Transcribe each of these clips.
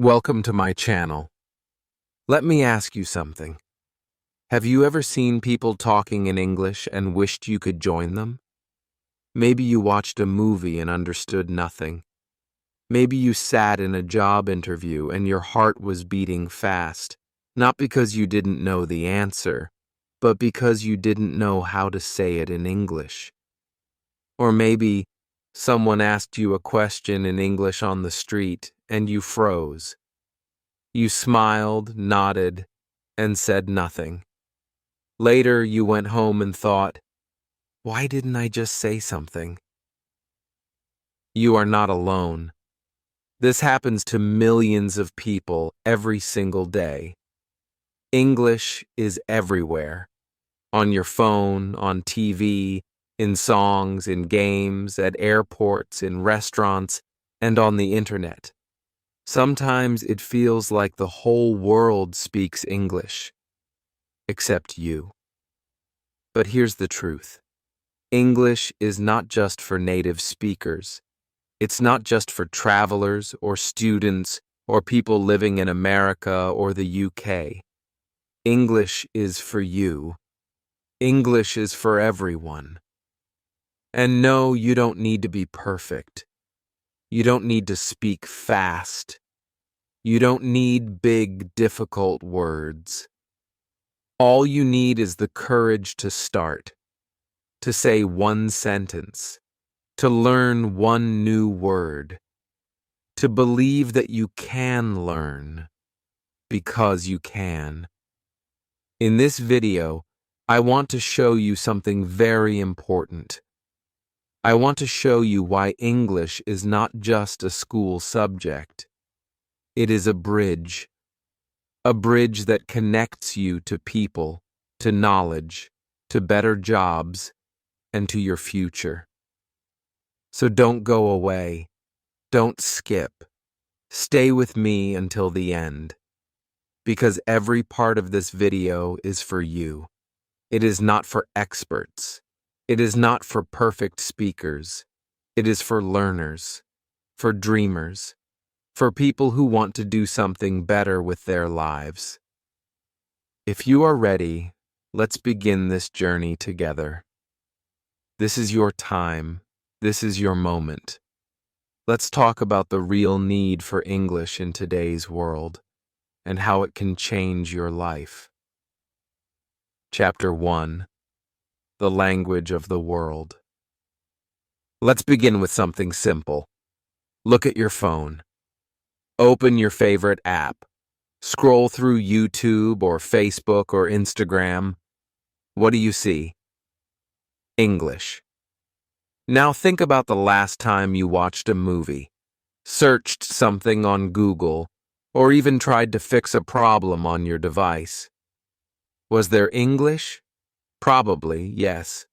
Welcome to my channel. Let me ask you something. Have you ever seen people talking in English and wished you could join them? Maybe you watched a movie and understood nothing. Maybe you sat in a job interview and your heart was beating fast, not because you didn't know the answer, but because you didn't know how to say it in English. Or maybe someone asked you a question in English on the street and you froze. You smiled, nodded, and said nothing. Later, you went home and thought, why didn't I just say something? You are not alone. This happens to millions of people every single day. English is everywhere. On your phone, on TV, in songs, in games, at airports, in restaurants, and on the internet. Sometimes it feels like the whole world speaks English, except you. But here's the truth. English is not just for native speakers. It's not just for travelers or students or people living in America or the UK. English is for you. English is for everyone. And no, you don't need to be perfect. You don't need to speak fast. You don't need big, difficult words. All you need is the courage to start, to say one sentence, to learn one new word, to believe that you can learn, because you can. In this video, I want to show you something very important. I want to show you why English is not just a school subject. It is a bridge that connects you to people, to knowledge, to better jobs, and to your future. So don't go away. Don't skip. Stay with me until the end. Because every part of this video is for you. It is not for experts. It is not for perfect speakers. It is for learners, for dreamers, for people who want to do something better with their lives. If you are ready, let's begin this journey together. This is your time. This is your moment. Let's talk about the real need for English in today's world and how it can change your life. Chapter 1. The Language of the World. Let's begin with something simple. Look at your phone. Open your favorite app. Scroll through YouTube or Facebook or Instagram. What do you see? English. Now think about the last time you watched a movie, searched something on Google, or even tried to fix a problem on your device. Was there English? Probably, yes.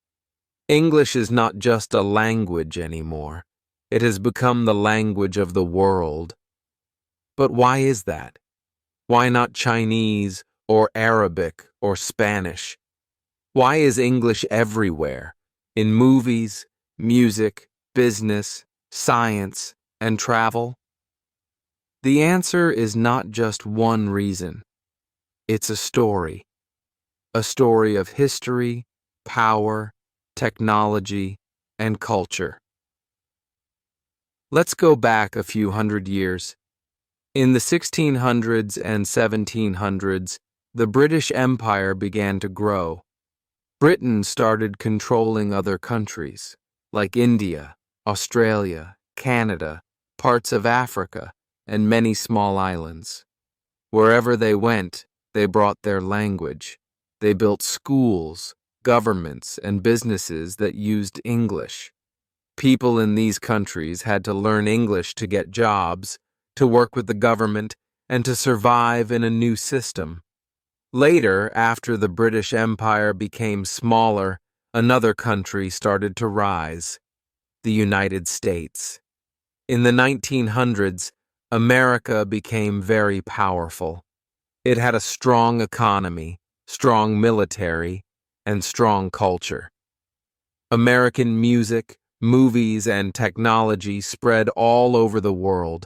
English is not just a language anymore. It has become the language of the world. But why is that? Why not Chinese or Arabic or Spanish? Why is English everywhere? In movies, music, business, science, and travel? The answer is not just one reason. It's a story. A story of history, power, technology, and culture. Let's go back a few hundred years. In the 1600s and 1700s, the British Empire began to grow. Britain started controlling other countries, like India, Australia, Canada, parts of Africa, and many small islands. Wherever they went, they brought their language. They built schools, governments, and businesses that used English. People in these countries had to learn English to get jobs, to work with the government, and to survive in a new system. Later, after the British Empire became smaller, another country started to rise, the United States. In the 1900s, America became very powerful. It had a strong economy, strong military, and strong culture. American music, movies, and technology spread all over the world.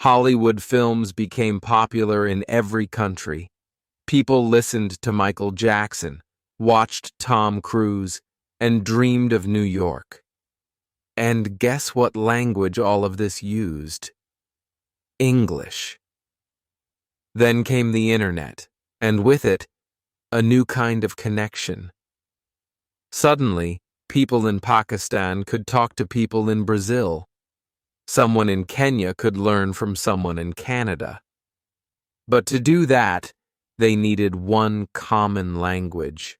Hollywood films became popular in every country. People listened to Michael Jackson, watched Tom Cruise, and dreamed of New York. And guess what language all of this used? English. Then came the internet, and with it, a new kind of connection. Suddenly, people in Pakistan could talk to people in Brazil. Someone in Kenya could learn from someone in Canada. But to do that, they needed one common language.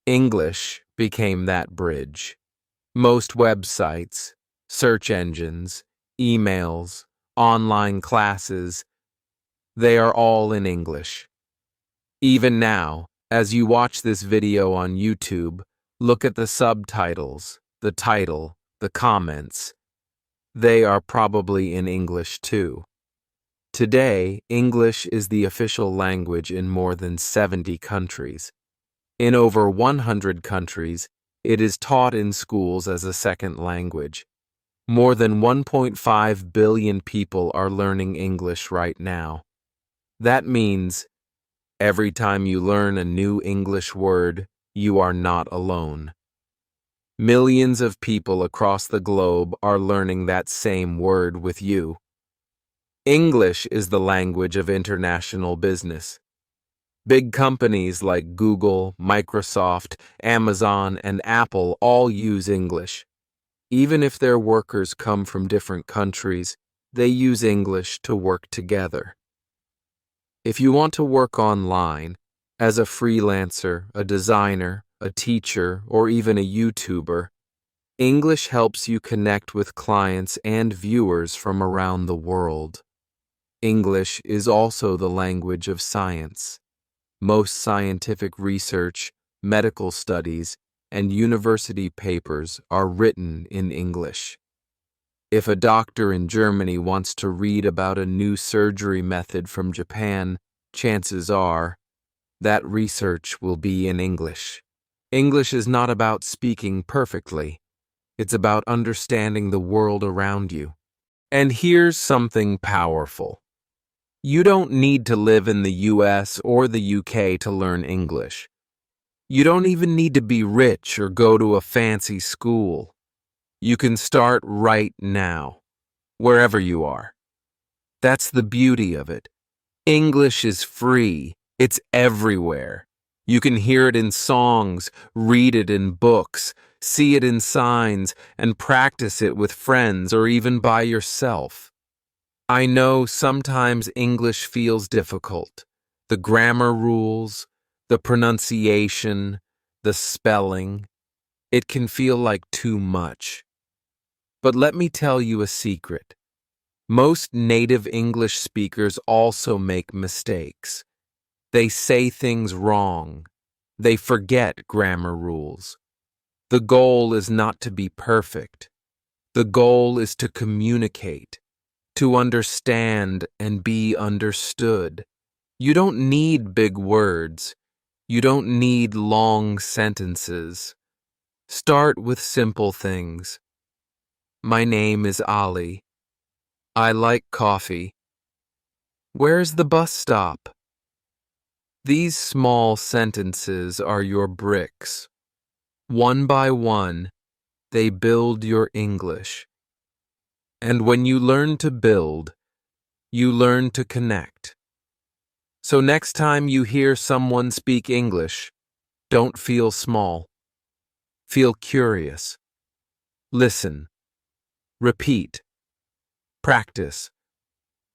English became that bridge. Most websites, search engines, emails, online classes, they are all in English. Even now, as you watch this video on YouTube, look at the subtitles, the title, the comments. They are probably in English too. Today, English is the official language in more than 70 countries. In over 100 countries, it is taught in schools as a second language. More than 1.5 billion people are learning English right now. That means every time you learn a new English word, you are not alone. Millions of people across the globe are learning that same word with you. English is the language of international business. Big companies like Google, Microsoft, Amazon, and Apple all use English. Even if their workers come from different countries, they use English to work together. If you want to work online, as a freelancer, a designer, a teacher, or even a YouTuber, English helps you connect with clients and viewers from around the world. English is also the language of science. Most scientific research, medical studies, and university papers are written in English. If a doctor in Germany wants to read about a new surgery method from Japan, chances are that research will be in English. English is not about speaking perfectly. It's about understanding the world around you. And here's something powerful. You don't need to live in the US or the UK to learn English. You don't even need to be rich or go to a fancy school. You can start right now, wherever you are. That's the beauty of it. English is free. It's everywhere. You can hear it in songs, read it in books, see it in signs, and practice it with friends or even by yourself. I know sometimes English feels difficult. The grammar rules, the pronunciation, the spelling. It can feel like too much. But let me tell you a secret. Most native English speakers also make mistakes. They say things wrong. They forget grammar rules. The goal is not to be perfect. The goal is to communicate, to understand and be understood. You don't need big words. You don't need long sentences. Start with simple things. My name is Ali. I like coffee. Where's the bus stop? These small sentences are your bricks. One by one, they build your English. And when you learn to build, you learn to connect. So next time you hear someone speak English, don't feel small. Feel curious. Listen. Repeat. Practice.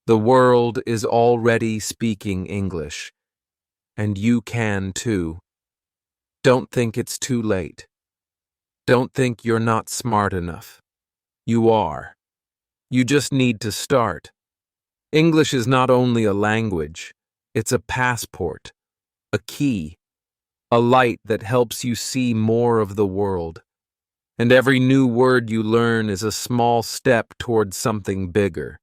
The world is already speaking English, and you can too. Don't think it's too late. Don't think you're not smart enough. You are. You just need to start. English is not only a language, it's a passport, a key, a light that helps you see more of the world. And every new word you learn is a small step towards something bigger,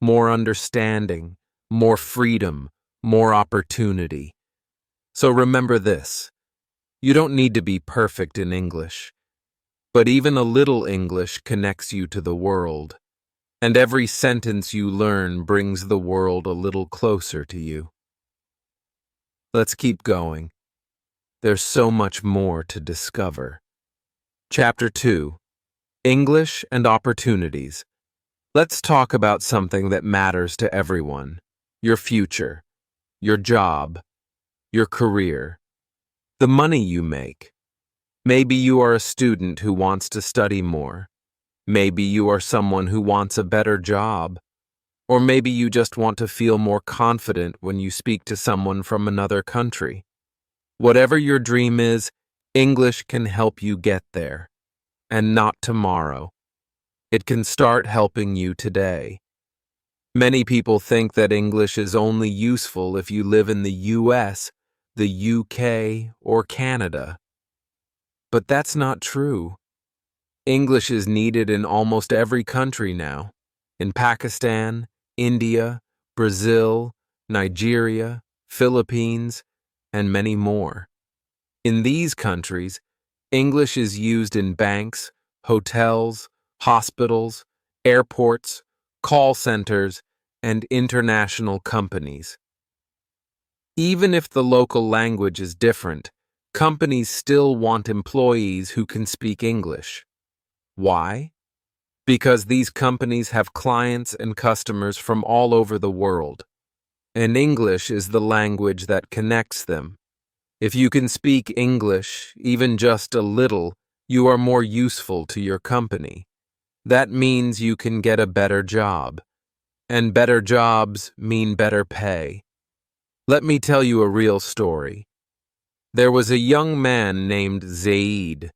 more understanding, more freedom, more opportunity. So remember this, you don't need to be perfect in English, but even a little English connects you to the world. And every sentence you learn brings the world a little closer to you. Let's keep going. There's so much more to discover. Chapter 2. English and Opportunities. Let's talk about something that matters to everyone. Your future, your job, your career, the money you make. Maybe you are a student who wants to study more. Maybe you are someone who wants a better job. Or maybe you just want to feel more confident when you speak to someone from another country. Whatever your dream is, English can help you get there. And not tomorrow. It can start helping you today. Many people think that English is only useful if you live in the US, the UK, or Canada. But that's not true. English is needed in almost every country now. In Pakistan, India, Brazil, Nigeria, Philippines, and many more. In these countries, English is used in banks, hotels, hospitals, airports, call centers, and international companies. Even if the local language is different, companies still want employees who can speak English. Why? Because these companies have clients and customers from all over the world, and English is the language that connects them. If you can speak English, even just a little, you are more useful to your company. That means you can get a better job, and better jobs mean better pay. Let me tell you a real story. There was a young man named Zaid.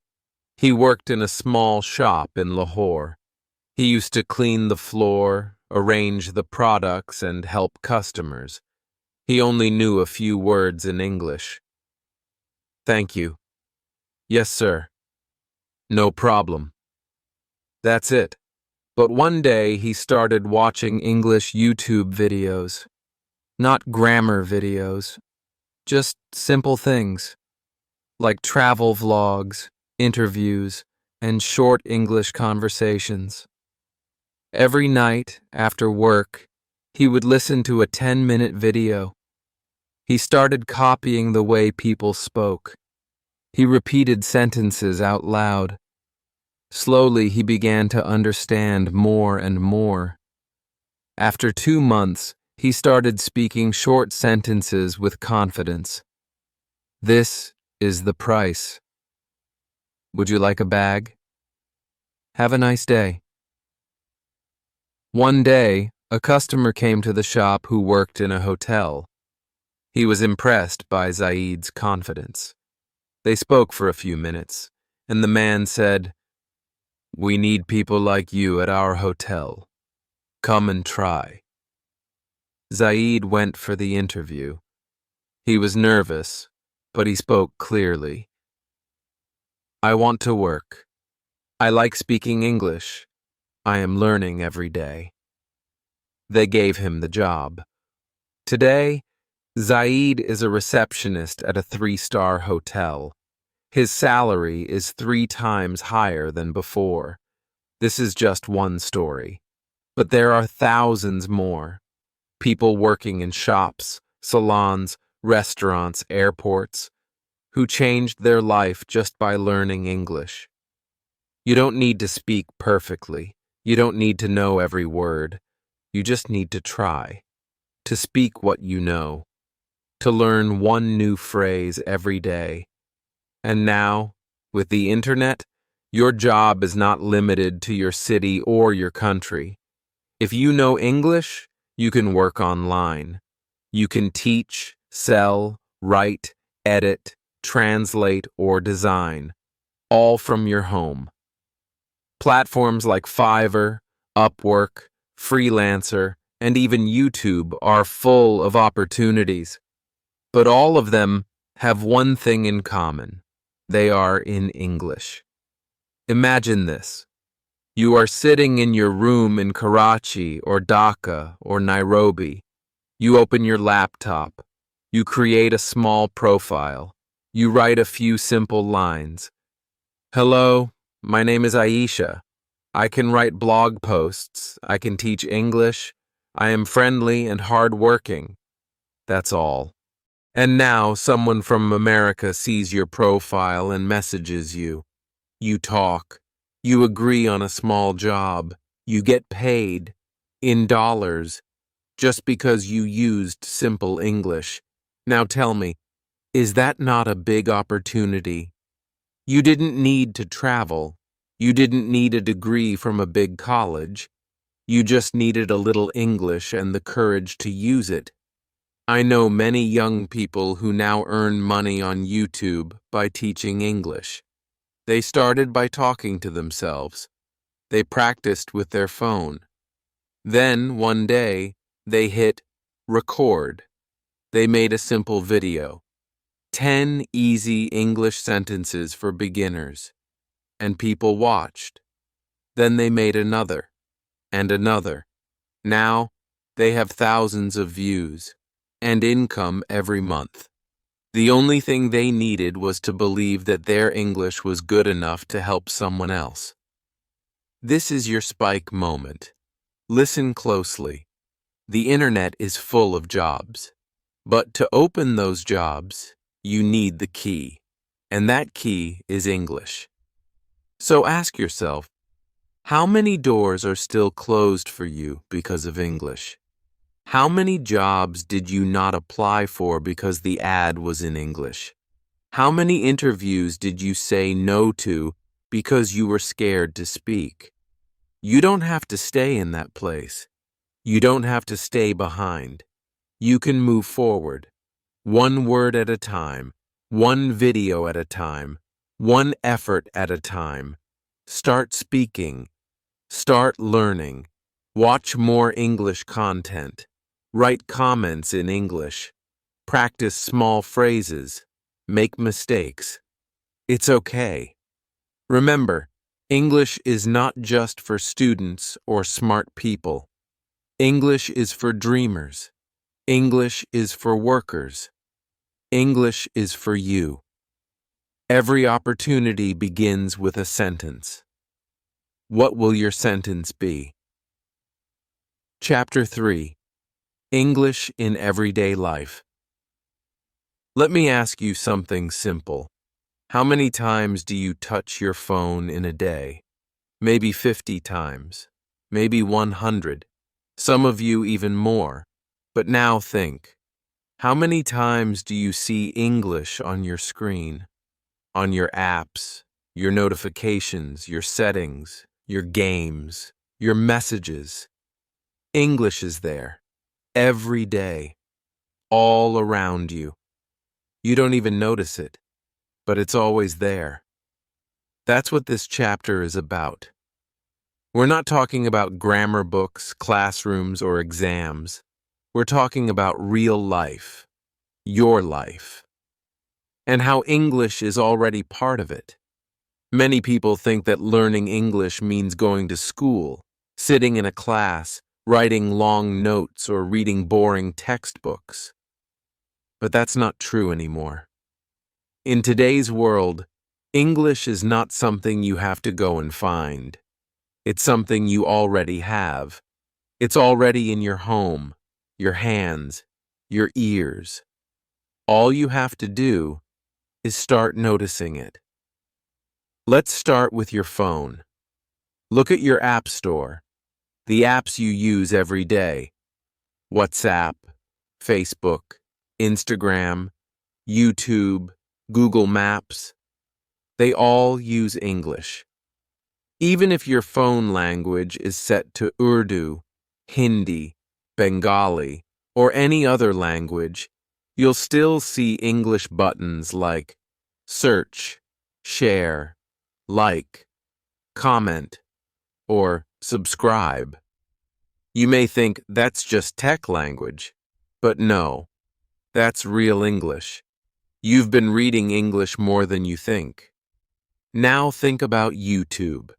He worked in a small shop in Lahore. He used to clean the floor, arrange the products, and help customers. He only knew a few words in English. Thank you. Yes, sir. No problem. That's it. But one day he started watching English YouTube videos. Not grammar videos. Just simple things. Like travel vlogs, interviews, and short English conversations. Every night, after work, he would listen to a 10-minute video. He started copying the way people spoke. He repeated sentences out loud. Slowly, he began to understand more and more. After 2 months, he started speaking short sentences with confidence. This is the price. Would you like a bag? Have a nice day. One day, a customer came to the shop who worked in a hotel. He was impressed by Zaid's confidence. They spoke for a few minutes, and the man said, "We need people like you at our hotel. Come and try." Zaid went for the interview. He was nervous, but he spoke clearly. "I want to work. I like speaking English. I am learning every day." They gave him the job. Today, Zaid is a receptionist at a 3-star hotel. His salary is 3 times higher than before. This is just one story. But there are thousands more. People working in shops, salons, restaurants, airports, who changed their life just by learning English. You don't need to speak perfectly. You don't need to know every word. You just need to try. To speak what you know. To learn one new phrase every day. And now, with the internet, your job is not limited to your city or your country. If you know English, you can work online. You can teach, sell, write, edit, translate, or design, all from your home. Platforms like Fiverr, Upwork, Freelancer, and even YouTube are full of opportunities. But all of them have one thing in common. They are in English. Imagine this. You are sitting in your room in Karachi or Dhaka or Nairobi. You open your laptop. You create a small profile. You write a few simple lines. "Hello, my name is Aisha. I can write blog posts. I can teach English. I am friendly and hardworking. That's all. And now someone from America sees your profile and messages you. You talk. You agree on a small job. You get paid in dollars just because you used simple English. Now tell me, is that not a big opportunity? You didn't need to travel. You didn't need a degree from a big college. You just needed a little English and the courage to use it. I know many young people who now earn money on YouTube by teaching English. They started by talking to themselves. They practiced with their phone. Then, one day, they hit record. They made a simple video. 10 easy English sentences for beginners. And people watched. Then they made another, and another. Now, they have thousands of views, and income every month. The only thing they needed was to believe that their English was good enough to help someone else. This is your spike moment. Listen closely. The internet is full of jobs. But to open those jobs, you need the key. And that key is English. So ask yourself, how many doors are still closed for you because of English? How many jobs did you not apply for because the ad was in English? How many interviews did you say no to because you were scared to speak? You don't have to stay in that place. You don't have to stay behind. You can move forward, one word at a time, one video at a time, one effort at a time. Start speaking. Start learning. Watch more English content. Write comments in English. Practice small phrases. Make mistakes. It's okay. Remember, English is not just for students or smart people. English is for dreamers. English is for workers. English is for you. Every opportunity begins with a sentence. What will your sentence be? Chapter 3. English in Everyday Life. Let me ask you something simple. How many times do you touch your phone in a day? Maybe 50 times. Maybe 100. Some of you even more. But now think. How many times do you see English on your screen? On your apps, your notifications, your settings, your games, your messages? English is there. Every day. All around you. You don't even notice it, but it's always there. That's what this chapter is about. We're not talking about grammar books, classrooms, or exams. We're talking about real life, your life, and how English is already part of it. Many people think that learning English means going to school, sitting in a class, writing long notes, or reading boring textbooks. But that's not true anymore. In today's world, English is not something you have to go and find. It's something you already have. It's already in your home, your hands, your ears. All you have to do is start noticing it. Let's start with your phone. Look at your app store, the apps you use every day. WhatsApp, Facebook, Instagram, YouTube, Google Maps. They all use English. Even if your phone language is set to Urdu, Hindi, Bengali, or any other language, you'll still see English buttons like search, share, like, comment, or subscribe. You may think that's just tech language, but no, that's real English. You've been reading English more than you think. Now think about YouTube.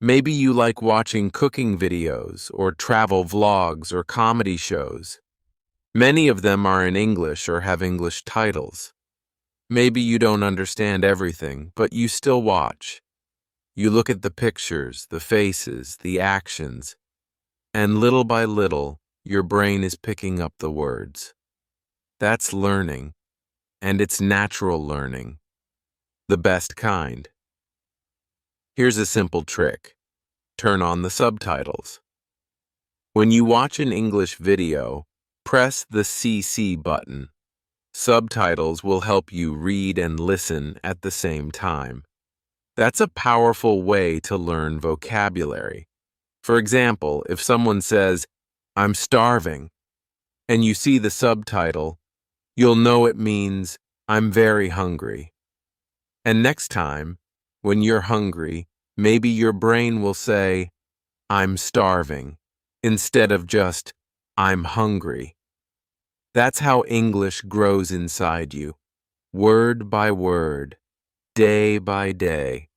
Maybe you like watching cooking videos or travel vlogs or comedy shows. Many of them are in English or have English titles. Maybe you don't understand everything, but you still watch. You look at the pictures, the faces, the actions, and little by little, your brain is picking up the words. That's learning, and it's natural learning, the best kind. Here's a simple trick. Turn on the subtitles. When you watch an English video, press the CC button. Subtitles will help you read and listen at the same time. That's a powerful way to learn vocabulary. For example, if someone says, "I'm starving," and you see the subtitle, you'll know it means, "I'm very hungry." And next time, when you're hungry, maybe your brain will say, "I'm starving," instead of just, "I'm hungry." That's how English grows inside you, word by word, day by day.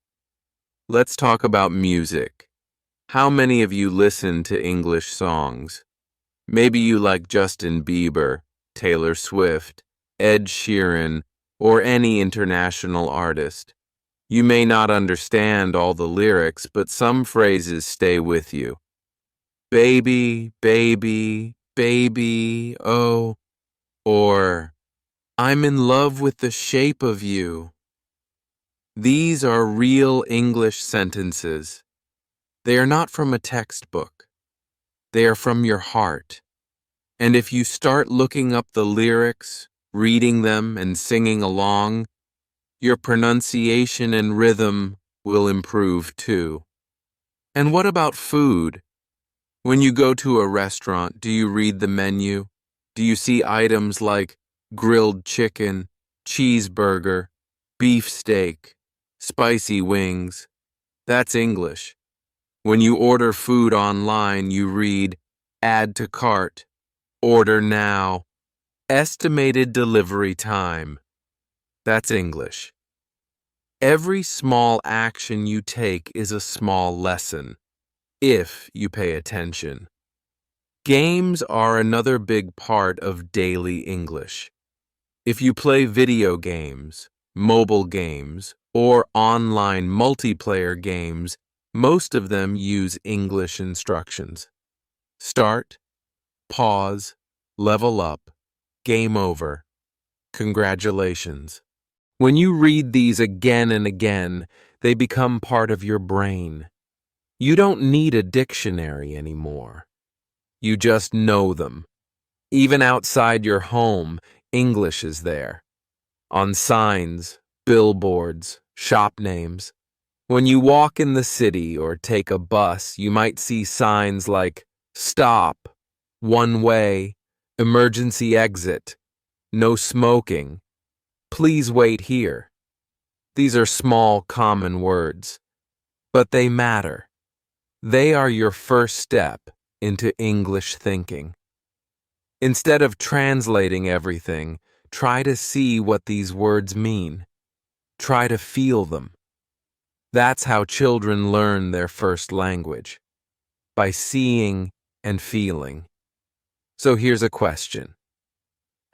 Let's talk about music. How many of you listen to English songs? Maybe you like Justin Bieber, Taylor Swift, Ed Sheeran, or any international artist. You may not understand all the lyrics, but some phrases stay with you. Baby, baby, baby, oh, or I'm in love with the shape of you. These are real English sentences. They are not from a textbook. They are from your heart. And if you start looking up the lyrics, reading them, and singing along, your pronunciation and rhythm will improve too. And what about food? When you go to a restaurant, do you read the menu? Do you see items like grilled chicken, cheeseburger, beef steak, spicy wings? That's English. When you order food online, you read add to cart, order now, estimated delivery time. That's English. Every small action you take is a small lesson, if you pay attention. Games are another big part of daily English. If you play video games, mobile games, or online multiplayer games, most of them use English instructions. Start, pause, level up, game over. Congratulations. When you read these again and again, they become part of your brain. You don't need a dictionary anymore. You just know them. Even outside your home, English is there. On signs, billboards, shop names. When you walk in the city or take a bus, you might see signs like stop, one way, emergency exit, no smoking, please wait here. These are small, common words, but they matter. They are your first step into English thinking. Instead of translating everything, try to see what these words mean. Try to feel them. That's how children learn their first language, by seeing and feeling. So here's a question.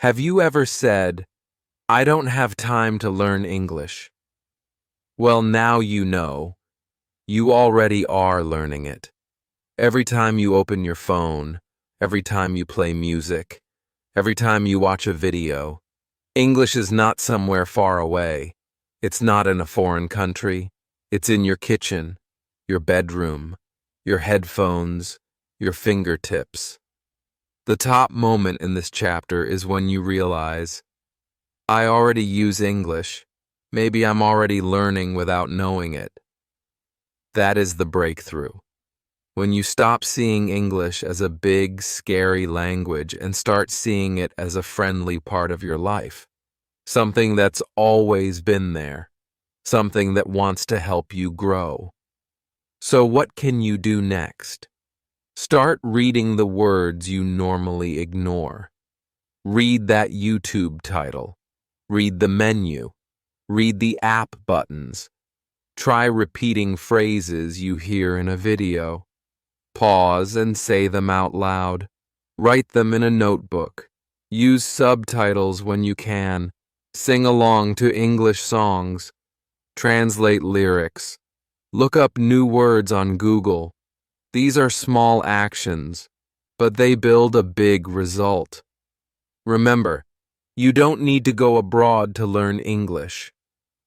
Have you ever said, "I don't have time to learn English"? Well, now you know. You already are learning it. Every time you open your phone, every time you play music, every time you watch a video, English is not somewhere far away. It's not in a foreign country. It's in your kitchen, your bedroom, your headphones, your fingertips. The top moment in this chapter is when you realize, I already use English. Maybe I'm already learning without knowing it. That is the breakthrough. When you stop seeing English as a big, scary language and start seeing it as a friendly part of your life. Something that's always been there. Something that wants to help you grow. So what can you do next? Start reading the words you normally ignore. Read that YouTube title. Read the menu. Read the app buttons. Try repeating phrases you hear in a video. Pause and say them out loud. Write them in a notebook. Use subtitles when you can. Sing along to English songs. Translate lyrics. Look up new words on Google. These are small actions, but they build a big result. Remember, you don't need to go abroad to learn English.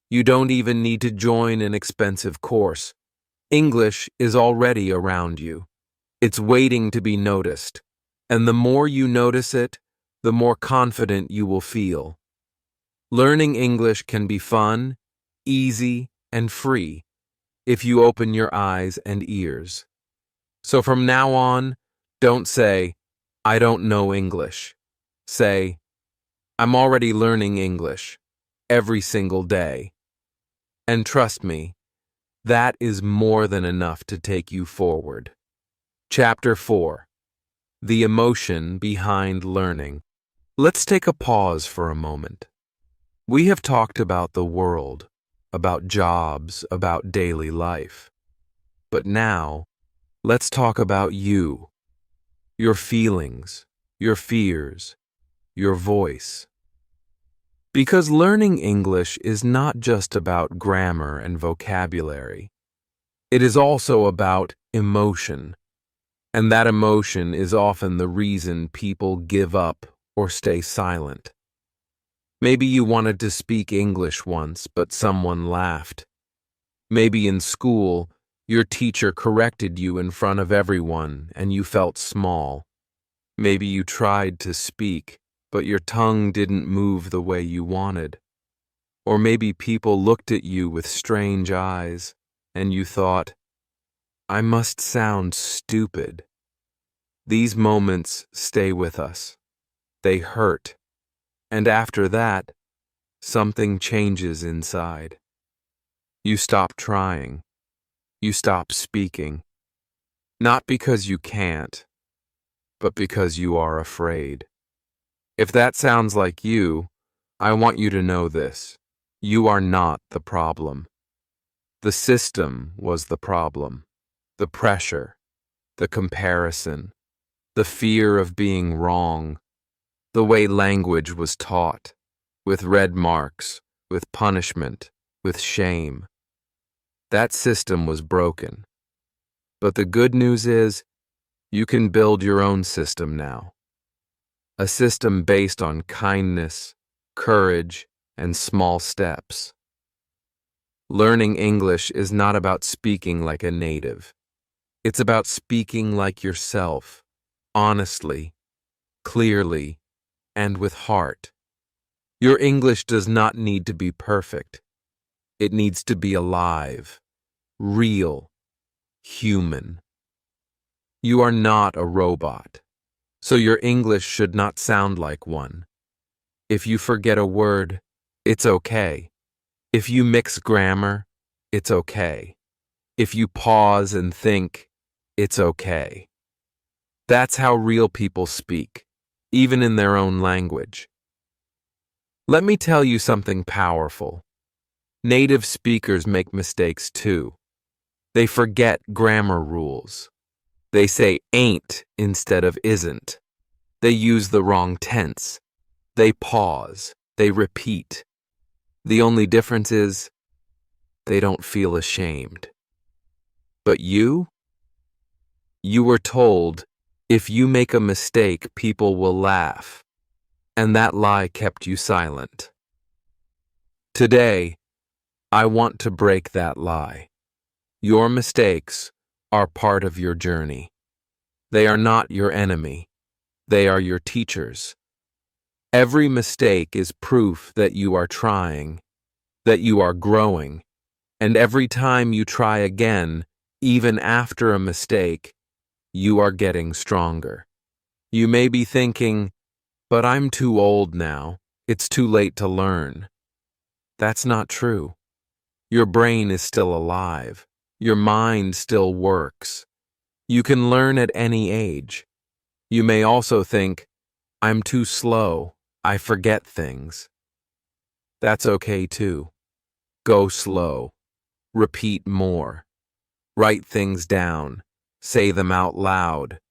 You don't even need to join an expensive course. English is already around you. It's waiting to be noticed. And the more you notice it, the more confident you will feel. Learning English can be fun, easy, and free if you open your eyes and ears. So from now on, don't say, "I don't know English." Say, "I'm already learning English every single day." And trust me, that is more than enough to take you forward. Chapter 4. The emotion behind learning. Let's take a pause for a moment. We have talked about the world, about jobs, about daily life. But now, let's talk about you, your feelings, your fears, your voice. Because learning English is not just about grammar and vocabulary. It is also about emotion. And that emotion is often the reason people give up or stay silent. Maybe you wanted to speak English once, but someone laughed. Maybe in school, your teacher corrected you in front of everyone and you felt small. Maybe you tried to speak, but your tongue didn't move the way you wanted. Or maybe people looked at you with strange eyes and you thought, "I must sound stupid." These moments stay with us. They hurt. And after that, something changes inside. You stop trying. You stop speaking. Not because you can't, but because you are afraid. If that sounds like you, I want you to know this. You are not the problem. The system was the problem. The pressure, the comparison, the fear of being wrong, the way language was taught, with red marks, with punishment, with shame. That system was broken. But the good news is, you can build your own system now. A system based on kindness, courage, and small steps. Learning English is not about speaking like a native. It's about speaking like yourself, honestly, clearly, and with heart. Your English does not need to be perfect. It needs to be alive, real, human. You are not a robot, so your English should not sound like one. If you forget a word, it's okay. If you mix grammar, it's okay. If you pause and think, it's okay. That's how real people speak, even in their own language. Let me tell you something powerful. Native speakers make mistakes too. They forget grammar rules. They say ain't instead of isn't. They use the wrong tense. They pause. They repeat. The only difference is they don't feel ashamed. But you were told, if you make a mistake, people will laugh. And that lie kept you silent. Today, I want to break that lie. Your mistakes are part of your journey. They are not your enemy. They are your teachers. Every mistake is proof that you are trying, that you are growing, and every time you try again, even after a mistake, you are getting stronger. You may be thinking, "But I'm too old now. It's too late to learn." That's not true. Your brain is still alive. Your mind still works. You can learn at any age. You may also think, "I'm too slow. I forget things." That's okay too. Go slow. Repeat more. Write things down. Say them out loud.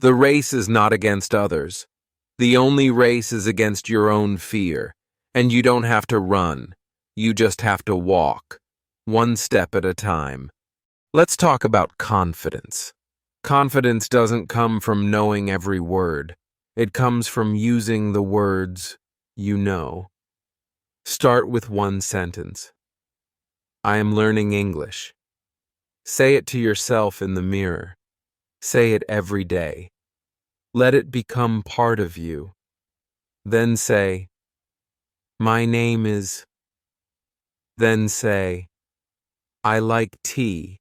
The race is not against others. The only race is against your own fear. And you don't have to run. You just have to walk, one step at a time. Let's talk about confidence. Confidence doesn't come from knowing every word. It comes from using the words you know. Start with one sentence. I am learning English. Say it to yourself in the mirror. Say it every day. Let it become part of you. Then say, my name is. Then say, I like tea.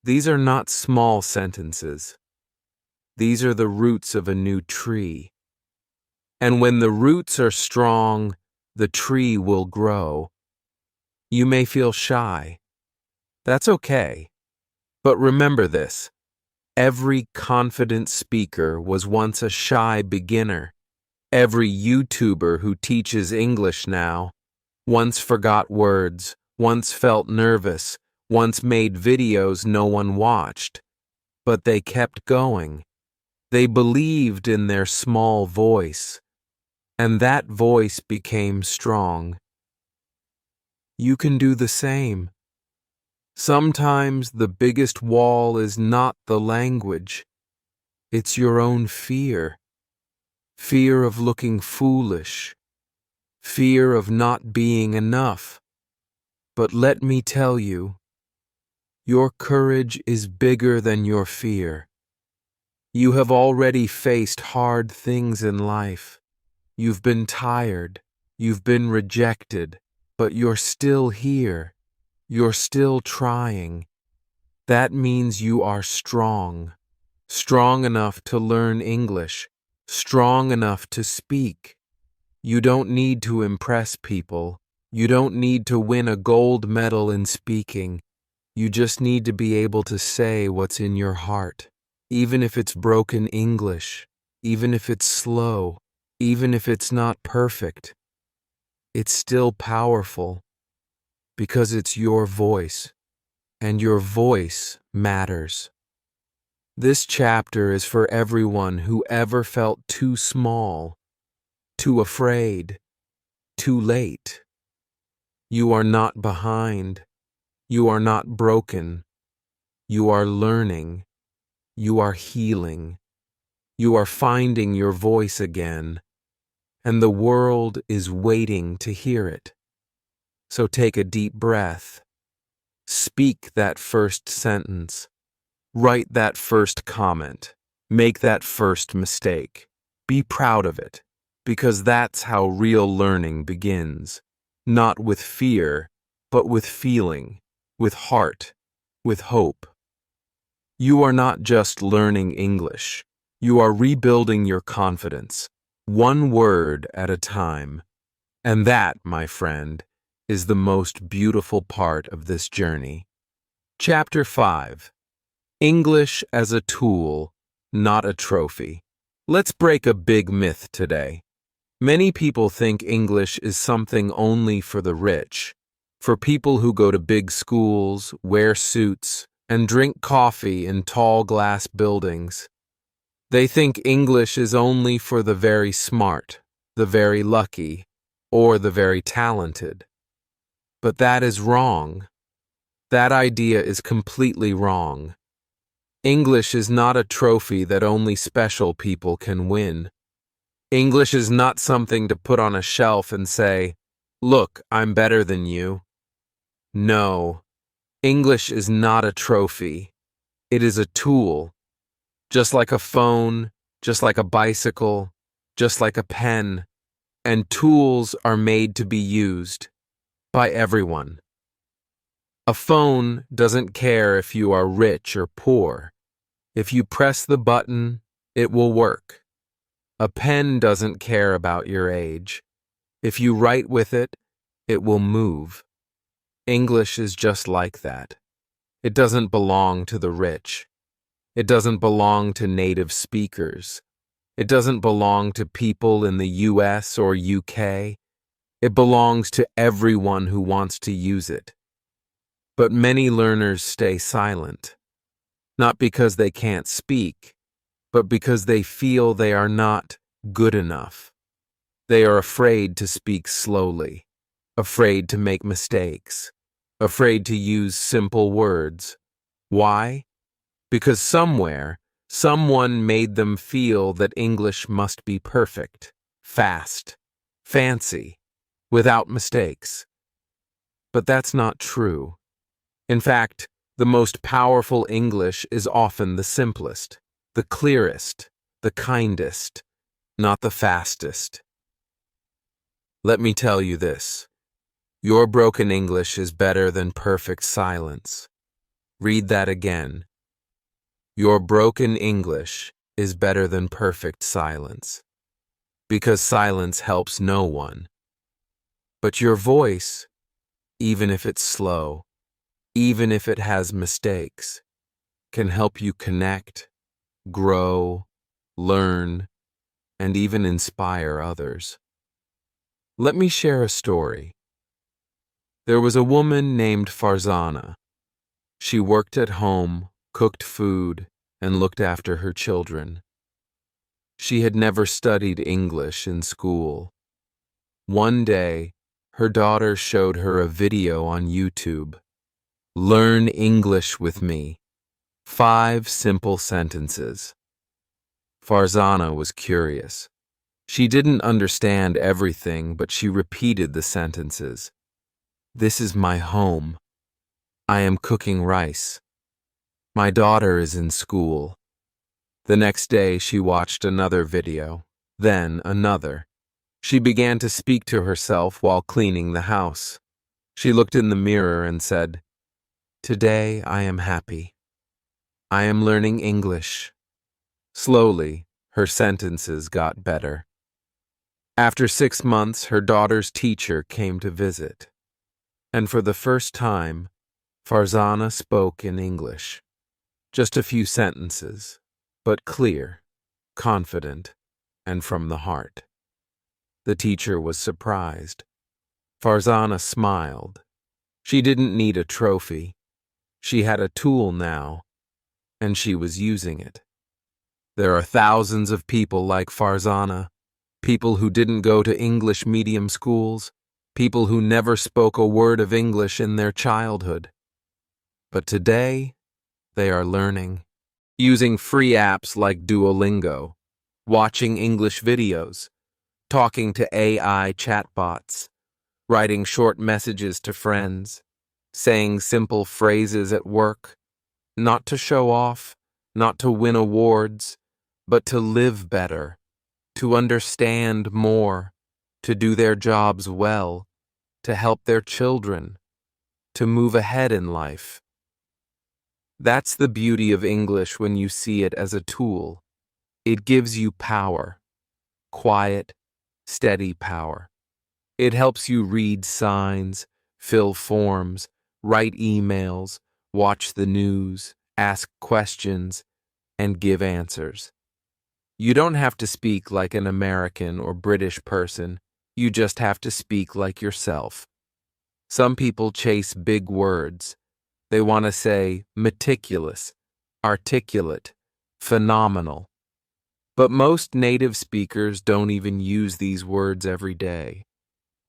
These are not small sentences. These are the roots of a new tree. And when the roots are strong, the tree will grow. You may feel shy. That's okay. But remember this. Every confident speaker was once a shy beginner. Every YouTuber who teaches English now once forgot words, once felt nervous, once made videos no one watched. But they kept going. They believed in their small voice, and that voice became strong. You can do the same. Sometimes the biggest wall is not the language. It's your own fear. Fear of looking foolish. Fear of not being enough. But let me tell you, your courage is bigger than your fear. You have already faced hard things in life. You've been tired. You've been rejected. But you're still here. You're still trying. That means you are strong. Strong enough to learn English. Strong enough to speak. You don't need to impress people. You don't need to win a gold medal in speaking. You just need to be able to say what's in your heart. Even if it's broken English. Even if it's slow. Even if it's not perfect. It's still powerful. Because it's your voice. And your voice matters. This chapter is for everyone who ever felt too small, too afraid, too late. You are not behind. You are not broken. You are learning. You are healing. You are finding your voice again. And the world is waiting to hear it. So take a deep breath. Speak that first sentence. Write that first comment. Make that first mistake. Be proud of it, because that's how real learning begins. Not with fear, but with feeling, with heart, with hope. You are not just learning English. You are rebuilding your confidence, one word at a time. And that, my friend, is the most beautiful part of this journey. Chapter 5. English as a tool, not a trophy. Let's break a big myth today. Many people think English is something only for the rich, for people who go to big schools, wear suits, and drink coffee in tall glass buildings. They think English is only for the very smart, the very lucky, or the very talented. But that is wrong. That idea is completely wrong. English is not a trophy that only special people can win. English is not something to put on a shelf and say, "Look, I'm better than you." No, English is not a trophy. It is a tool. Just like a phone, just like a bicycle, just like a pen. And tools are made to be used by everyone. A phone doesn't care if you are rich or poor. If you press the button, it will work. A pen doesn't care about your age. If you write with it, it will move. English is just like that. It doesn't belong to the rich. It doesn't belong to native speakers. It doesn't belong to people in the US or UK. It belongs to everyone who wants to use it. But many learners stay silent, not because they can't speak, but because they feel they are not good enough. They are afraid to speak slowly, afraid to make mistakes, afraid to use simple words, Why? Because somewhere, someone made them feel that English must be perfect, fast, fancy, without mistakes. But that's not true. In fact, the most powerful English is often the simplest, the clearest, the kindest, not the fastest. Let me tell you this. Your broken English is better than perfect silence. Read that again. Your broken English is better than perfect silence. Because silence helps no one. But your voice, even if it's slow, even if it has mistakes, can help you connect, grow, learn, and even inspire others. Let me share a story. There was a woman named Farzana. She worked at home, cooked food, and looked after her children. She had never studied English in school. One day, her daughter showed her a video on YouTube. Learn English with me. 5 simple sentences. Farzana was curious. She didn't understand everything, but she repeated the sentences. This is my home. I am cooking rice. My daughter is in school. The next day, she watched another video, then another. She began to speak to herself while cleaning the house. She looked in the mirror and said, "Today I am happy. I am learning English." Slowly, her sentences got better. After 6 months, her daughter's teacher came to visit. And for the first time, Farzana spoke in English. Just a few sentences, but clear, confident, and from the heart. The teacher was surprised. Farzana smiled. She didn't need a trophy. She had a tool now, and she was using it. There are thousands of people like Farzana, people who didn't go to English medium schools, people who never spoke a word of English in their childhood. But today, they are learning, using free apps like Duolingo, watching English videos, talking to AI chatbots, writing short messages to friends, saying simple phrases at work, not to show off, not to win awards, but to live better, to understand more, to do their jobs well, to help their children, to move ahead in life. That's the beauty of English when you see it as a tool. It gives you power, quiet, steady power. It helps you read signs, fill forms, write emails, watch the news, ask questions, and give answers. You don't have to speak like an American or British person. You just have to speak like yourself. Some people chase big words. They want to say meticulous, articulate, phenomenal. But most native speakers don't even use these words every day.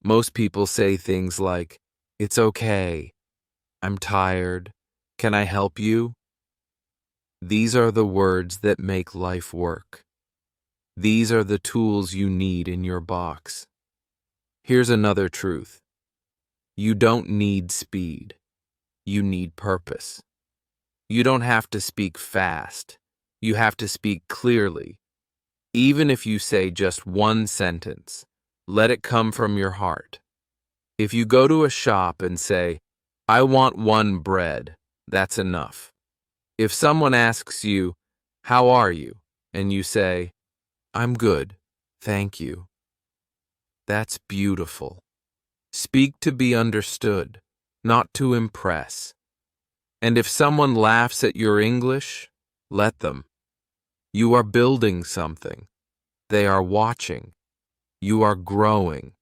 Most people say things like, "It's okay," "I'm tired," "Can I help you?" These are the words that make life work. These are the tools you need in your box. Here's another truth. You don't need speed. You need purpose. You don't have to speak fast. You have to speak clearly. Even if you say just one sentence, let it come from your heart. If you go to a shop and say, "I want 1 bread," that's enough. If someone asks you, "How are you?" and you say, "I'm good, thank you," that's beautiful. Speak to be understood, not to impress. And if someone laughs at your English, let them. You are building something. They are watching. You are growing.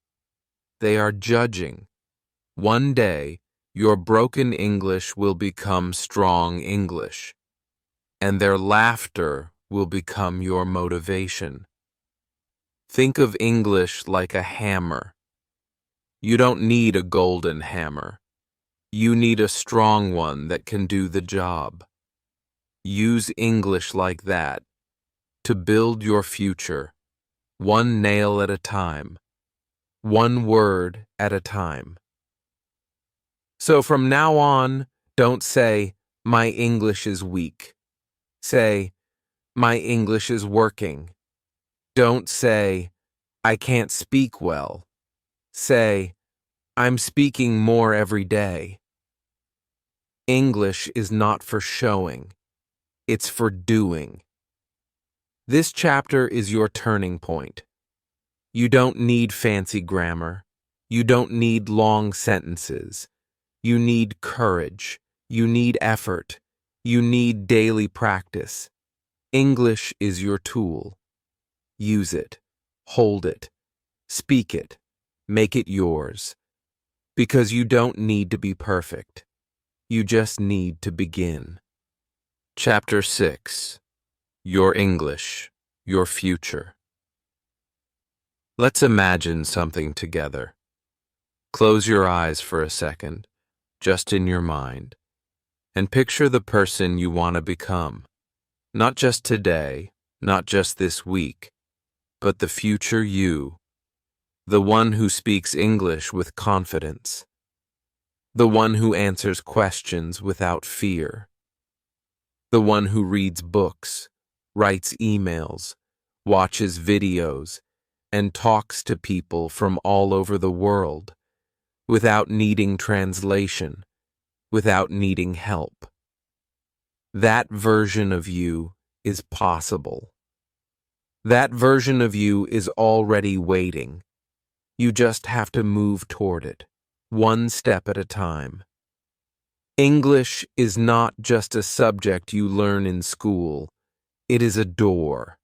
They are judging. One day, your broken English will become strong English, and their laughter will become your motivation. Think of English like a hammer. You don't need a golden hammer. You need a strong one that can do the job. Use English like that to build your future, one nail at a time, one word at a time. So from now on, don't say, "My English is weak." Say, "My English is working." Don't say, "I can't speak well." Say, "I'm speaking more every day." English is not for showing, it's for doing. This chapter is your turning point. You don't need fancy grammar. You don't need long sentences. You need courage. You need effort. You need daily practice. English is your tool. Use it. Hold it. Speak it. Make it yours. Because you don't need to be perfect. You just need to begin. Chapter 6. Your English, Your Future. Let's imagine something together. Close your eyes for a second, just in your mind, and picture the person you want to become. Not just today, not just this week, but the future you. The one who speaks English with confidence. The one who answers questions without fear. The one who reads books, writes emails, watches videos, and talks to people from all over the world without needing translation, without needing help. That version of you is possible. That version of you is already waiting. You just have to move toward it, one step at a time. English is not just a subject you learn in school. It is a door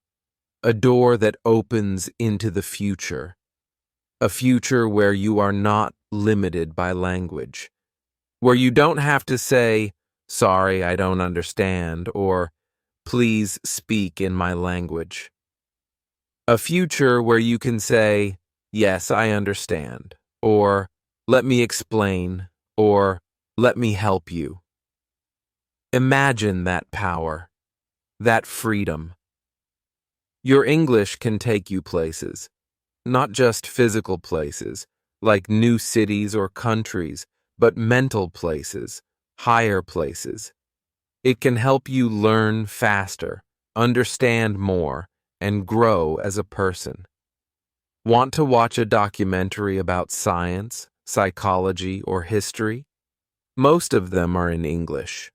that opens into the future, a future where you are not limited by language, where you don't have to say, "Sorry, I don't understand," or "Please speak in my language." A future where you can say, "Yes, I understand," or "Let me explain," or "Let me help you." Imagine that power, that freedom. Your English can take you places, not just physical places, like new cities or countries, but mental places, higher places. It can help you learn faster, understand more, and grow as a person. Want to watch a documentary about science, psychology, or history? Most of them are in English.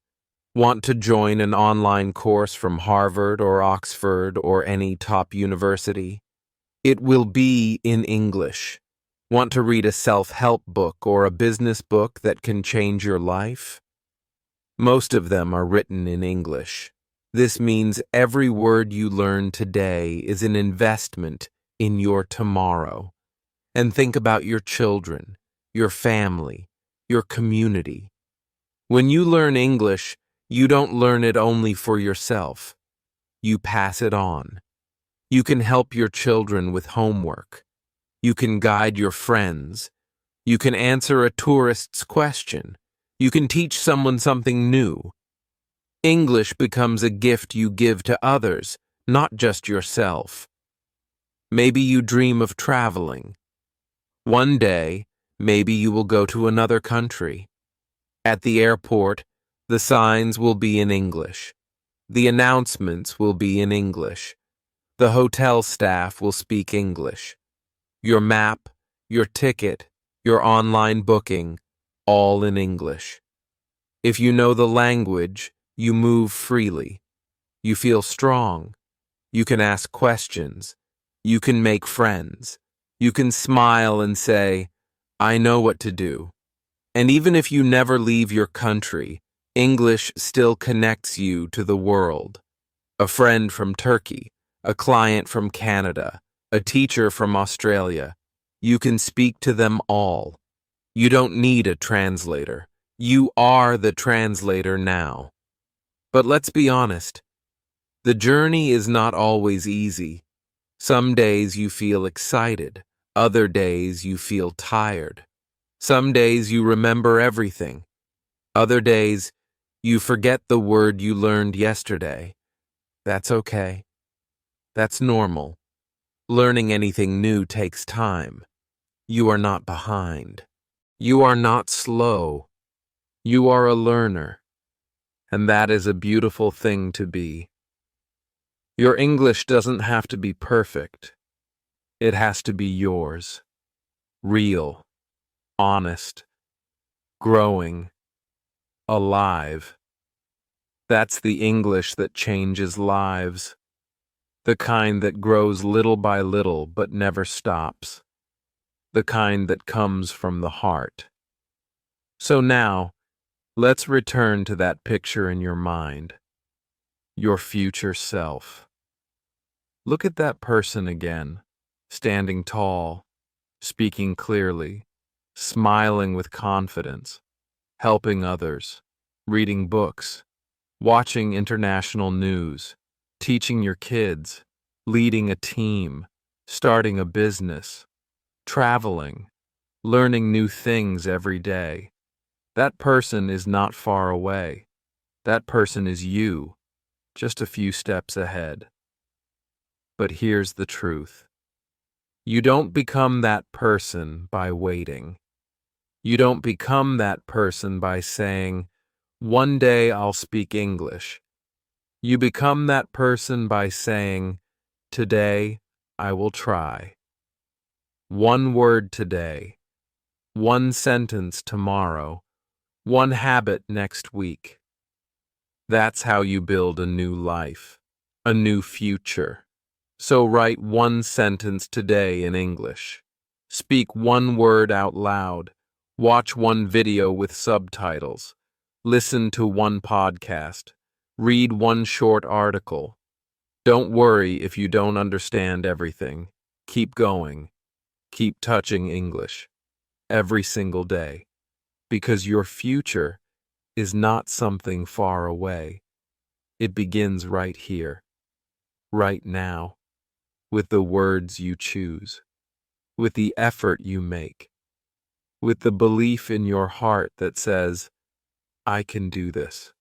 Want to join an online course from Harvard or Oxford or any top university? It will be in English. Want to read a self-help book or a business book that can change your life? Most of them are written in English. This means every word you learn today is an investment in your tomorrow. And think about your children, your family, your community. When you learn English, you don't learn it only for yourself. You pass it on. You can help your children with homework. You can guide your friends. You can answer a tourist's question. You can teach someone something new. English becomes a gift you give to others, not just yourself. Maybe you dream of traveling. One day, maybe you will go to another country. At the airport, the signs will be in English. The announcements will be in English. The hotel staff will speak English. Your map, your ticket, your online booking, all in English. If you know the language, you move freely. You feel strong. You can ask questions. You can make friends. You can smile and say, "I know what to do." And even if you never leave your country, English still connects you to the world. A friend from Turkey, a client from Canada, a teacher from Australia. You can speak to them all. You don't need a translator. You are the translator now. But let's be honest. The journey is not always easy. Some days you feel excited. Other days you feel tired. Some days you remember everything. Other days, you forget the word you learned yesterday. That's okay. That's normal. Learning anything new takes time. You are not behind. You are not slow. You are a learner. And that is a beautiful thing to be. Your English doesn't have to be perfect. It has to be yours. Real, honest, growing, alive. That's the English that changes lives. The kind that grows little by little but never stops. The kind that comes from the heart. So now, let's return to that picture in your mind. Your future self. Look at that person again, standing tall, speaking clearly, smiling with confidence, helping others, reading books, watching international news, teaching your kids, leading a team, starting a business, traveling, learning new things every day. That person is not far away. That person is you, just a few steps ahead. But here's the truth. You don't become that person by waiting. You don't become that person by saying, "One day I'll speak English." You become that person by saying, "Today I will try." One word today, one sentence tomorrow, one habit next week. That's how you build a new life, a new future. So write one sentence today in English. Speak one word out loud. Watch one video with subtitles. Listen to one podcast. Read one short article. Don't worry if you don't understand everything. Keep going. Keep touching English every single day, because your future is not something far away. It begins right here, right now, with the words you choose, with the effort you make, with the belief in your heart that says, "I can do this.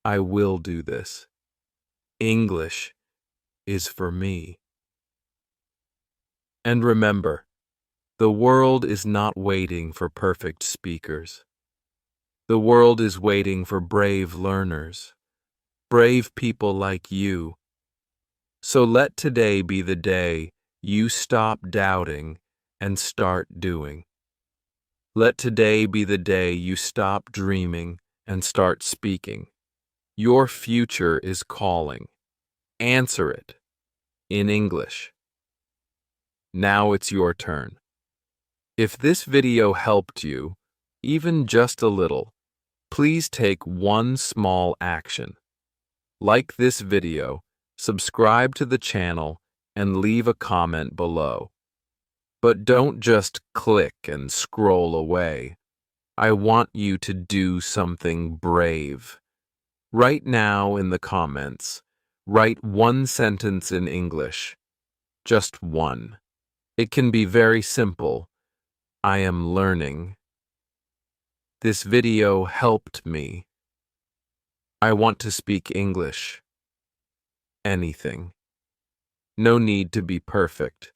I will do this. English is for me." And remember, the world is not waiting for perfect speakers. The world is waiting for brave learners, brave people like you. So let today be the day you stop doubting and start doing. Let today be the day you stop dreaming and start speaking. Your future is calling. Answer it in English. Now it's your turn. If this video helped you, even just a little, please take one small action. Like this video, subscribe to the channel, and leave a comment below. But don't just click and scroll away. I want you to do something brave. Right now in the comments, write one sentence in English. Just one. It can be very simple. I am learning. This video helped me. I want to speak English. Anything. No need to be perfect.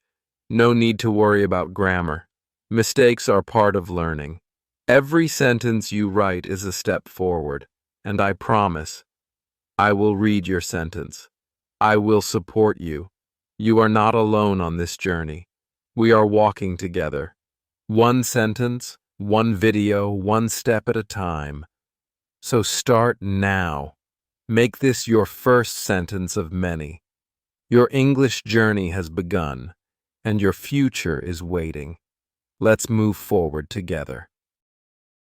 No need to worry about grammar. Mistakes are part of learning. Every sentence you write is a step forward, and I promise, I will read your sentence. I will support you. You are not alone on this journey. We are walking together. One sentence, one video, one step at a time. So start now. Make this your first sentence of many. Your English journey has begun, and your future is waiting. Let's move forward together.